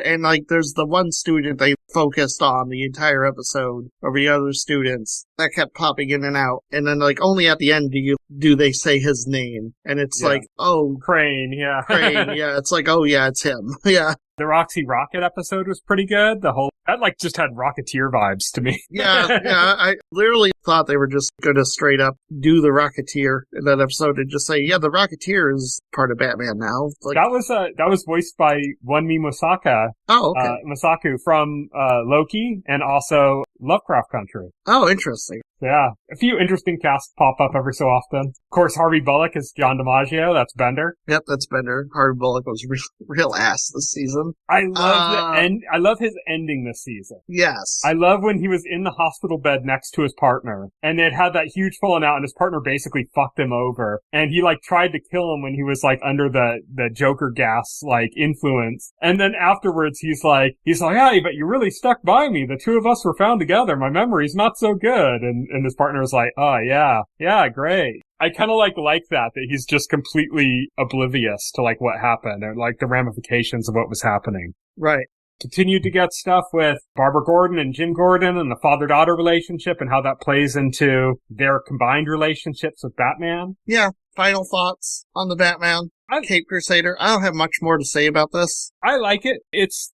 and like there's the one student they focused on the entire episode over the other students that kept popping in and out. And then like only at the end do they say his name. And it's like, oh. Crane, yeah. Crane, yeah. It's like, oh yeah, it's him. Yeah. The Roxy Rocket episode was pretty good. That like just had Rocketeer vibes to me. Yeah. I literally thought they were just going to straight up do the Rocketeer in that episode and just say, yeah, the Rocketeer is part of Batman now. Like, that was voiced by Wunmi Mosaku. Oh, okay. Mosaku from Loki and also Lovecraft Country. Oh, interesting. Yeah. A few interesting casts pop up every so often. Of course, Harvey Bullock is John DiMaggio. That's Bender. Yep, that's Bender. Harvey Bullock was real ass this season. I love his ending this season. Yes. I love when he was in the hospital bed next to his partner, and they'd had that huge falling out, and his partner basically fucked him over. And he like tried to kill him when he was like under the Joker gas like influence. And then afterwards he's like, hey, but you really stuck by me. The two of us were found together. My memory's not so good. And his partner was like, oh yeah, great. I kind of like that he's just completely oblivious to like what happened and like the ramifications of what was happening. Right. Continued to get stuff with Barbara Gordon and Jim Gordon and the father-daughter relationship and how that plays into their combined relationships with Batman. Yeah. Final thoughts on the Batman? Cape Crusader. I don't have much more to say about this. I like it.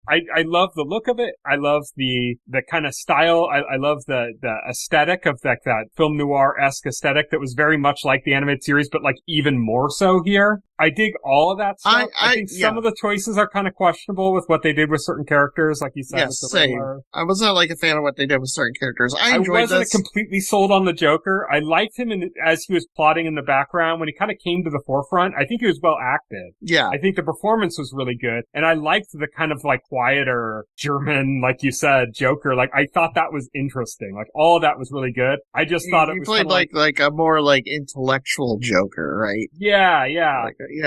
I love the look of it. I love the kind of style. I love the aesthetic of that film noir-esque aesthetic that was very much like the animated series, but like even more so here. I dig all of that stuff. I think some of the choices are kind of questionable with what they did with certain characters, like you said. Yes, same. I was not like a fan of what they did with certain characters. I wasn't completely sold on the Joker. I liked him as he was plotting in the background. When he kind of came to the forefront, I think he was well acted. Yeah. I think the performance was really good. And I liked the kind of like quieter German, like you said, Joker. Like I thought that was interesting. Like all of that was really good. I just thought it was played like a more like intellectual Joker, right? Yeah. Yeah.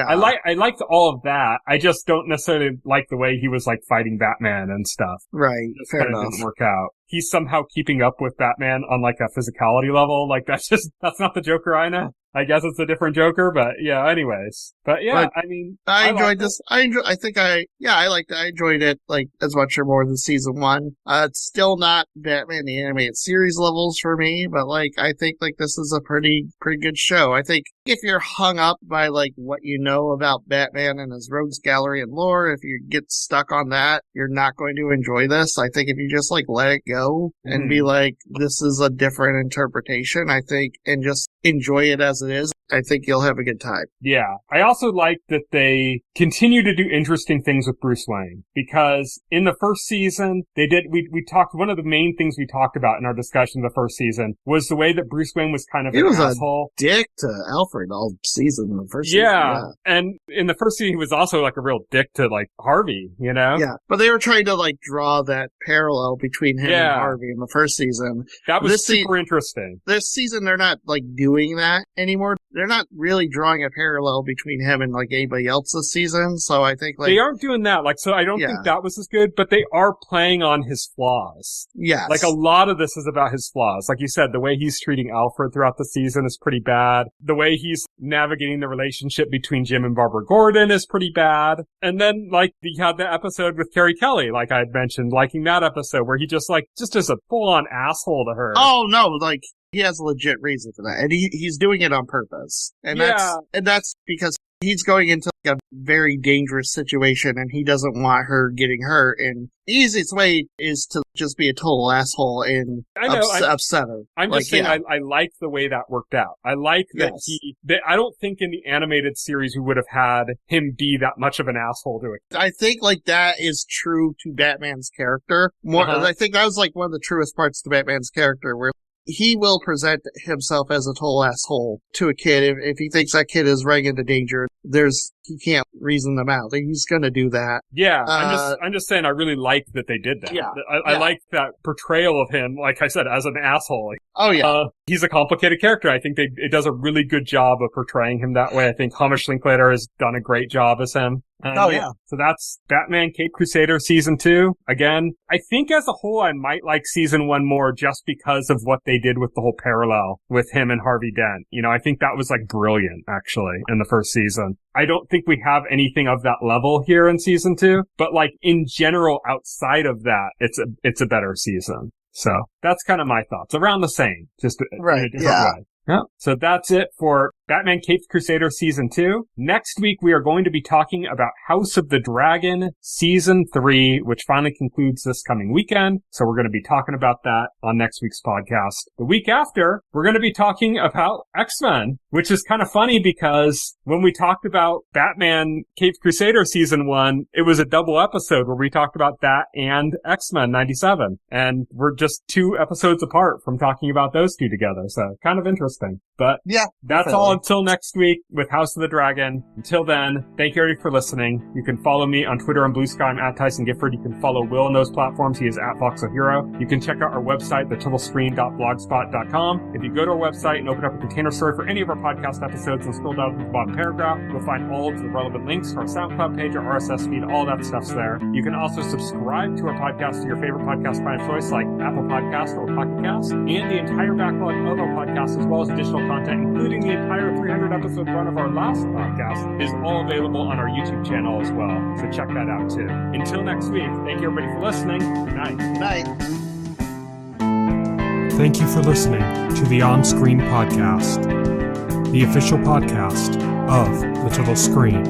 I liked all of that. I just don't necessarily like the way he was like fighting Batman and stuff. Right. Fair enough. Didn't work out. He's somehow keeping up with Batman on like a physicality level. Like that's not the Joker I know. I guess it's a different Joker, but yeah, anyways. But yeah, I mean, I enjoyed this. I liked it. I enjoyed it like as much or more than season one. It's still not Batman the Animated Series levels for me, but like, I think like this is a pretty good show. I think if you're hung up by like what you know about Batman and his rogues gallery and lore, if you get stuck on that, you're not going to enjoy this. I think if you just like let it go and be like, this is a different interpretation, I think, and just enjoy it as it is, I think you'll have a good time. Yeah. I also like that they continue to do interesting things with Bruce Wayne, because in the first season, we talked, one of the main things we talked about in our discussion of the first season was the way that Bruce Wayne was kind of an asshole. A dick to Alfred all season in the first season. Yeah. And in the first season, he was also like a real dick to like Harvey, you know? Yeah. But they were trying to like draw that parallel between him and Harvey in the first season. That was super interesting. This season, they're not like doing that anymore. They're not really drawing a parallel between him and like anybody else this season, so I think like they aren't doing that. Like, so I don't think that was as good, but they are playing on his flaws. Yes. Like a lot of this is about his flaws. Like you said, the way he's treating Alfred throughout the season is pretty bad. The way he's navigating the relationship between Jim and Barbara Gordon is pretty bad. And then like you had the episode with Carrie Kelly, like I had mentioned, liking that episode where he just is a full on asshole to her. Oh no, like he has a legit reason for that. And he's doing it on purpose. And Yeah. that's because he's going into like a very dangerous situation and he doesn't want her getting hurt. And the easiest way is to just be a total asshole and upset her. I'm just saying, I like the way that worked out. I like that I don't think in the animated series we would have had him be that much of an asshole to it. I think like that is true to Batman's character. I think that was like one of the truest parts to Batman's character, where he will present himself as a total asshole to a kid. If he thinks that kid is running into danger, he can't reason them out. He's going to do that. Yeah, I'm just saying I really like that they did that. Yeah, I like that portrayal of him, like I said, as an asshole. Oh, yeah. He's a complicated character. I think it does a really good job of portraying him that way. I think Hamish Linklater has done a great job as him. So that's Batman Caped Crusader Season 2. Again, I think as a whole I might like Season 1 more just because of what they did with the whole parallel with him and Harvey Dent. You know, I think that was like brilliant, actually, in the first season. I don't think we have anything of that level here in Season 2, but like in general outside of that, it's a better season. So that's kind of my thoughts. Around the same, just in a different way. Yeah. So that's it for Batman Caped Crusader Season 2. Next week, we are going to be talking about House of the Dragon Season 3, which finally concludes this coming weekend. So we're going to be talking about that on next week's podcast. The week after, we're going to be talking about X-Men, which is kind of funny because when we talked about Batman Caped Crusader Season 1, it was a double episode where we talked about that and X-Men 97. And we're just 2 episodes apart from talking about those two together. So kind of interesting. But yeah, that's definitely. all until next week with House of the Dragon. Until then, thank you everybody for listening. You can follow me on Twitter and Blue Sky. I'm at Tyson Gifford. You can follow Will on those platforms. He is at Voxel Hero. You can check out our website, thetotaliscreen.blogspot.com. If you go to our website and open up a container story for any of our podcast episodes and scroll down to the bottom paragraph, you'll find all of the relevant links to our SoundCloud page, our RSS feed, all that stuff's there. You can also subscribe to our podcast to your favorite podcast client of choice like Apple Podcast or Pocket Cast, and the entire backlog of our podcast, as well as additional content, including the entire 300 episode run of our last podcast, is all available on our YouTube channel as well. So check that out too. Until next week, thank you everybody for listening. Good night. Good night. Thank you for listening to the OnScreen podcast, the official podcast of The Total Screen.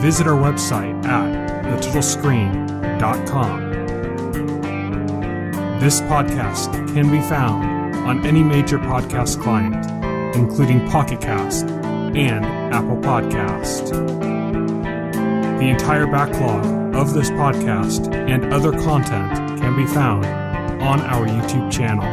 Visit our website at thetotalscreen.com. This podcast can be found on any major podcast client, including Pocket Cast and Apple Podcast. The entire backlog of this podcast and other content can be found on our YouTube channel.